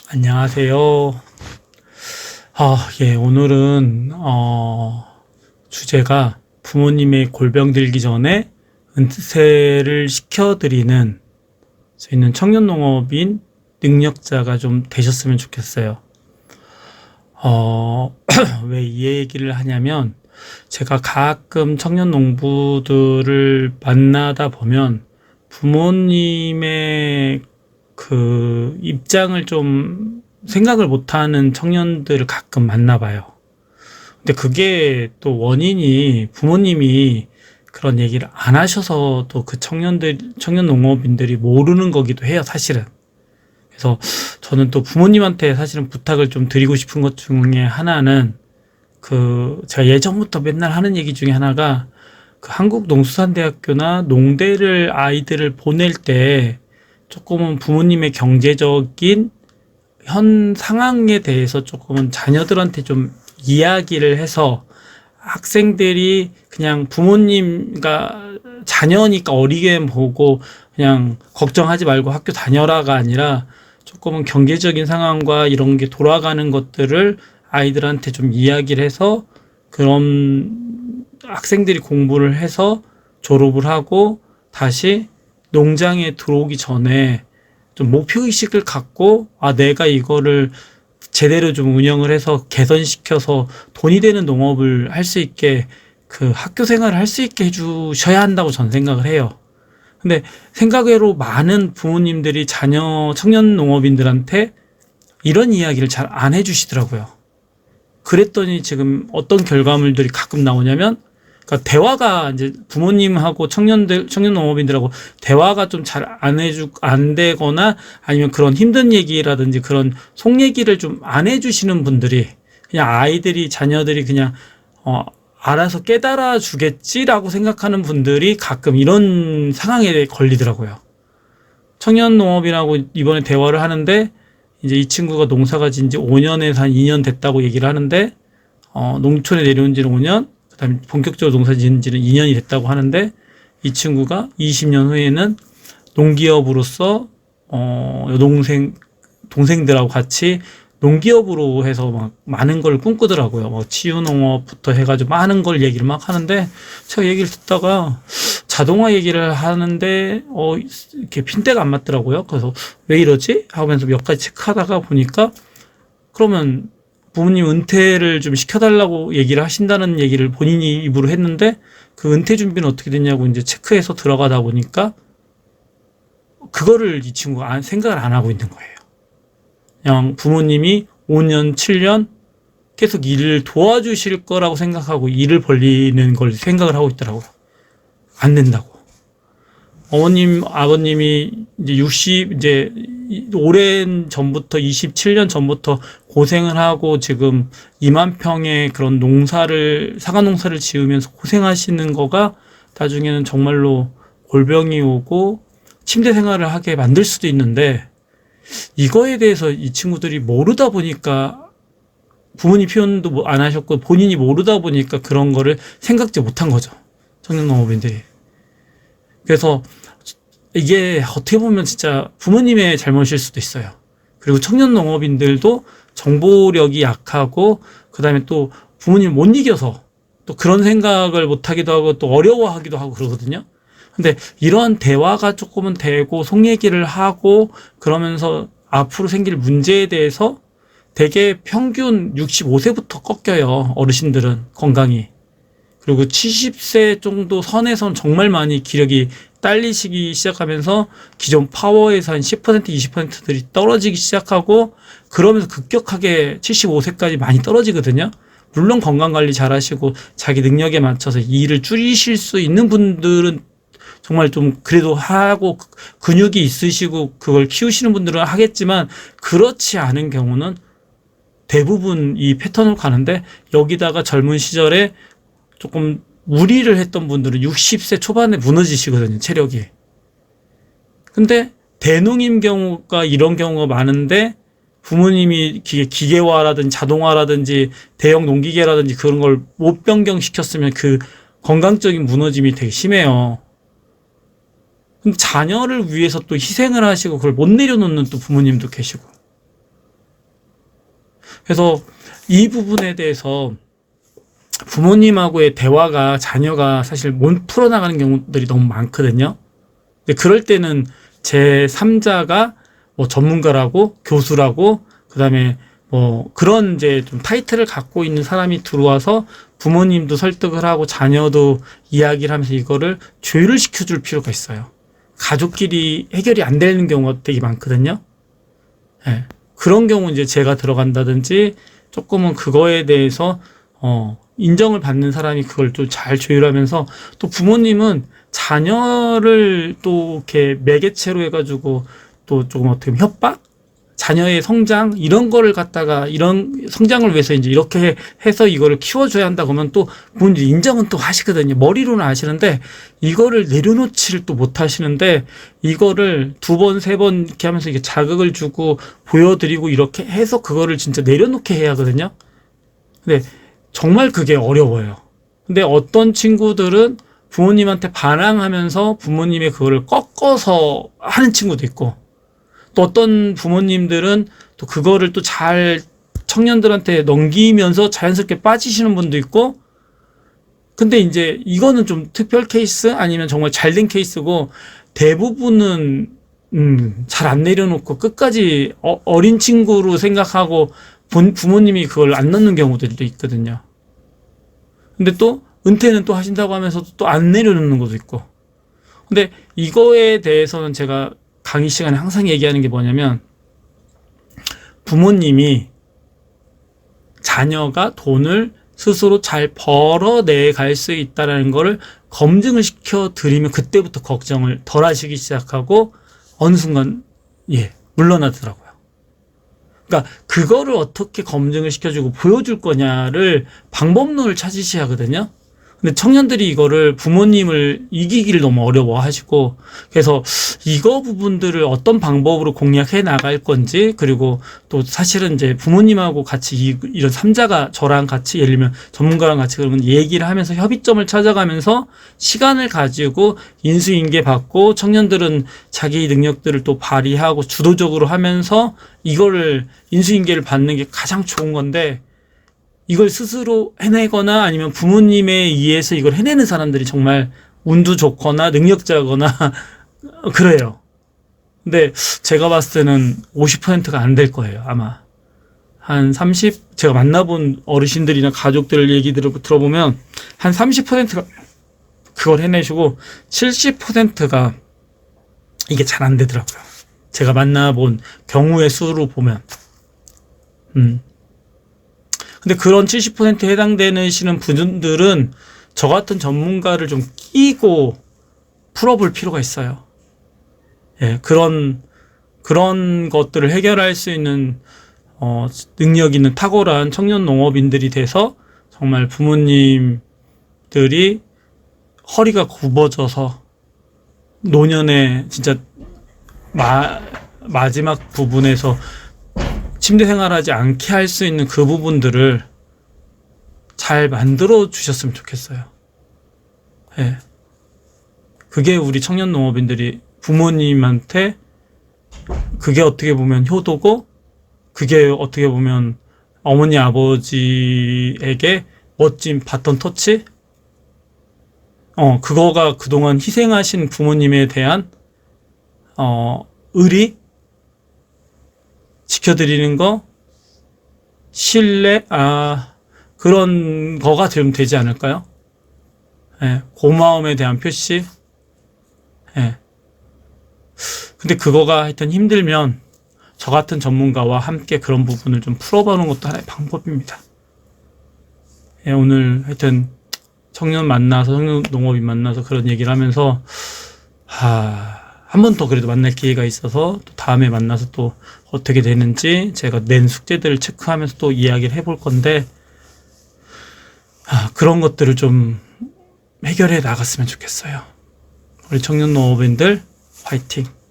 안녕하세요. 예, 오늘은, 주제가 부모님의 골병 들기 전에 은퇴를 시켜드리는 저희는 청년농업인 능력자가 좀 되셨으면 좋겠어요. 왜 이 얘기를 하냐면, 제가 가끔 청년 농부들을 만나다 보면 부모님의 그 입장을 좀 생각을 못하는 청년들을 가끔 만나봐요. 근데 그게 또 원인이 부모님이 그런 얘기를 안 하셔서 또 그 청년 농업인들이 모르는 거기도 해요, 사실은. 그래서 저는 또 부모님한테 사실은 부탁을 좀 드리고 싶은 것 중에 하나는 제가 예전부터 맨날 하는 얘기 중에 하나가 그 한국농수산대학교나 농대를 아이들을 보낼 때 조금은 부모님의 경제적인 현 상황에 대해서 조금은 자녀들한테 좀 이야기를 해서 학생들이 그냥 부모님과 자녀니까 어리게 보고 그냥 걱정하지 말고 학교 다녀라가 아니라 조금은 경제적인 상황과 이런 게 돌아가는 것들을 아이들한테 좀 이야기를 해서 그런 학생들이 공부를 해서 졸업을 하고 다시 농장에 들어오기 전에 좀 목표의식을 갖고 내가 이거를 제대로 좀 운영을 해서 개선시켜서 돈이 되는 농업을 할 수 있게 그 학교 생활을 할 수 있게 해주셔야 한다고 저는 생각을 해요. 근데 생각외로 많은 부모님들이 자녀 청년 농업인들한테 이런 이야기를 잘 안 해주시더라고요. 그랬더니 지금 어떤 결과물들이 가끔 나오냐면, 그러니까 대화가 이제 부모님하고 청년 농업인들하고 대화가 좀 잘 안 되거나 아니면 그런 힘든 얘기라든지 그런 속 얘기를 좀 안 해주시는 분들이 그냥 자녀들이 그냥, 알아서 깨달아 주겠지라고 생각하는 분들이 가끔 이런 상황에 걸리더라고요. 청년 농업인하고 이번에 대화를 하는데 이제 이 친구가 농사가 진지 5년에서 한 2년 됐다고 얘기를 하는데, 농촌에 내려온 지는 5년, 그 다음에 본격적으로 농사 지은 지는 2년이 됐다고 하는데, 이 친구가 20년 후에는 농기업으로서, 동생들하고 같이 농기업으로 해서 막 많은 걸 꿈꾸더라고요. 뭐 치유농업부터 해가지고 많은 걸 얘기를 막 하는데, 제가 얘기를 듣다가 자동화 얘기를 하는데 이렇게 핀대가 안 맞더라고요. 그래서 왜 이러지? 하면서 몇 가지 체크하다가 보니까, 그러면 부모님 은퇴를 좀 시켜달라고 얘기를 하신다는 얘기를 본인이 입으로 했는데, 그 은퇴 준비는 어떻게 됐냐고 이제 체크해서 들어가다 보니까 그거를 이 친구가 생각을 안 하고 있는 거예요. 그냥 부모님이 5년, 7년 계속 일을 도와주실 거라고 생각하고 일을 벌리는 걸 생각을 하고 있더라고요. 안 된다고. 어머님, 아버님이 이제 오랜 전부터 27년 전부터 고생을 하고 지금 2만 평의 그런 사과 농사를 지으면서 고생하시는 거가 나중에는 정말로 골병이 오고 침대 생활을 하게 만들 수도 있는데, 이거에 대해서 이 친구들이 모르다 보니까 부모님 표현도 안 하셨고 본인이 모르다 보니까 그런 거를 생각지 못한 거죠. 청년농업인들이. 그래서 이게 어떻게 보면 진짜 부모님의 잘못일 수도 있어요. 그리고 청년 농업인들도 정보력이 약하고 그다음에 또 부모님 못 이겨서 또 그런 생각을 못 하기도 하고 또 어려워하기도 하고 그러거든요. 근데 이러한 대화가 조금은 되고 속 얘기를 하고 그러면서 앞으로 생길 문제에 대해서 되게 평균 65세부터 꺾여요. 어르신들은 건강이. 그리고 70세 정도 선에선 정말 많이 기력이 딸리시기 시작하면서 기존 파워에서 한 10%, 20%들이 떨어지기 시작하고 그러면서 급격하게 75세까지 많이 떨어지거든요. 물론 건강관리 잘 하시고 자기 능력에 맞춰서 일을 줄이실 수 있는 분들은 정말 좀 그래도 하고 근육이 있으시고 그걸 키우시는 분들은 하겠지만, 그렇지 않은 경우는 대부분 이 패턴으로 가는데, 여기다가 젊은 시절에 조금 무리를 했던 분들은 60세 초반에 무너지시거든요, 체력이. 근데 대농임 경우가 이런 경우가 많은데, 부모님이 기계화라든지 자동화라든지 대형 농기계라든지 그런 걸 못 변경시켰으면 그 건강적인 무너짐이 되게 심해요. 근데 자녀를 위해서 또 희생을 하시고 그걸 못 내려놓는 또 부모님도 계시고. 그래서 이 부분에 대해서 부모님하고의 대화가 자녀가 사실 못 풀어나가는 경우들이 너무 많거든요. 근데 그럴 때는 제3자가 뭐 전문가라고 교수라고 그다음에 뭐 그런 이제 좀 타이틀을 갖고 있는 사람이 들어와서 부모님도 설득을 하고 자녀도 이야기를 하면서 이거를 조율을 시켜줄 필요가 있어요. 가족끼리 해결이 안 되는 경우가 되게 많거든요. 예. 그런 경우 이제 제가 들어간다든지 조금은 그거에 대해서 인정을 받는 사람이 그걸 또 잘 조율하면서 또 부모님은 자녀를 또 이렇게 매개체로 해가지고 또 조금 어떻게 보면 협박? 자녀의 성장 이런 거를 갖다가 이런 성장을 위해서 이제 이렇게 해서 이거를 키워줘야 한다 그러면 또 부모님들이 인정은 또 하시거든요. 머리로는 아시는데 이거를 내려놓지를 또 못 하시는데 이거를 2번, 3번 이렇게 하면서 이게 자극을 주고 보여드리고 이렇게 해서 그거를 진짜 내려놓게 해야 하거든요. 근데 정말 그게 어려워요. 근데 어떤 친구들은 부모님한테 반항하면서 부모님의 그거를 꺾어서 하는 친구도 있고 또 어떤 부모님들은 또 그거를 또 잘 청년들한테 넘기면서 자연스럽게 빠지시는 분도 있고 근데 이제 이거는 좀 특별 케이스 아니면 정말 잘된 케이스고 대부분은 잘 안 내려놓고 끝까지 어린 친구로 생각하고 부모님이 그걸 안 넣는 경우들도 있거든요. 근데 또 은퇴는 또 하신다고 하면서도 또 안 내려놓는 것도 있고 근데 이거에 대해서는 제가 강의 시간에 항상 얘기하는 게 뭐냐면 부모님이 자녀가 돈을 스스로 잘 벌어내 갈 수 있다는 거를 검증을 시켜드리면 그때부터 걱정을 덜 하시기 시작하고 어느 순간 물러나더라고요. 그러니까 그거를 어떻게 검증을 시켜주고 보여줄 거냐를 방법론을 찾으셔야 하거든요. 근데 청년들이 이거를 부모님을 이기기를 너무 어려워하시고 그래서 이거 부분들을 어떤 방법으로 공략해 나갈 건지 그리고 또 사실은 이제 부모님하고 같이 이런 3자가 저랑 같이 예를 들면 전문가랑 같이 그러면 얘기를 하면서 협의점을 찾아가면서 시간을 가지고 인수인계 받고 청년들은 자기 능력들을 또 발휘하고 주도적으로 하면서 이거를 인수인계를 받는 게 가장 좋은 건데 이걸 스스로 해내거나 아니면 부모님에 의해서 이걸 해내는 사람들이 정말 운도 좋거나 능력자거나 그래요. 근데 제가 봤을 때는 50%가 안 될 거예요, 아마. 한 30, 제가 만나본 어르신들이나 가족들 얘기들을 들어보면 한 30%가 그걸 해내시고 70%가 이게 잘 안 되더라고요. 제가 만나본 경우의 수로 보면. 근데 그런 70%에 해당되시는 분들은 저 같은 전문가를 좀 끼고 풀어볼 필요가 있어요. 예, 그런 것들을 해결할 수 있는, 능력 있는 탁월한 청년 농업인들이 돼서 정말 부모님들이 허리가 굽어져서 노년에 진짜 마지막 부분에서 침대 생활하지 않게 할 수 있는 그 부분들을 잘 만들어 주셨으면 좋겠어요. 예. 그게 우리 청년 농업인들이 부모님한테 그게 어떻게 보면 효도고 그게 어떻게 보면 어머니 아버지에게 멋진 바톤 터치? 그거가 그동안 희생하신 부모님에 대한 의리? 지켜드리는 거, 신뢰, 그런 거가 좀 되지 않을까요? 예, 고마움에 대한 표시. 예. 근데 그거가 하여튼 힘들면 저 같은 전문가와 함께 그런 부분을 좀 풀어보는 것도 하나의 방법입니다. 예, 오늘 하여튼 청년 농업인 만나서 그런 얘기를 하면서, 한 번 더 그래도 만날 기회가 있어서 또 다음에 만나서 또 어떻게 되는지 제가 낸 숙제들을 체크하면서 또 이야기를 해볼 건데 그런 것들을 좀 해결해 나갔으면 좋겠어요. 우리 청년 농업인들 화이팅!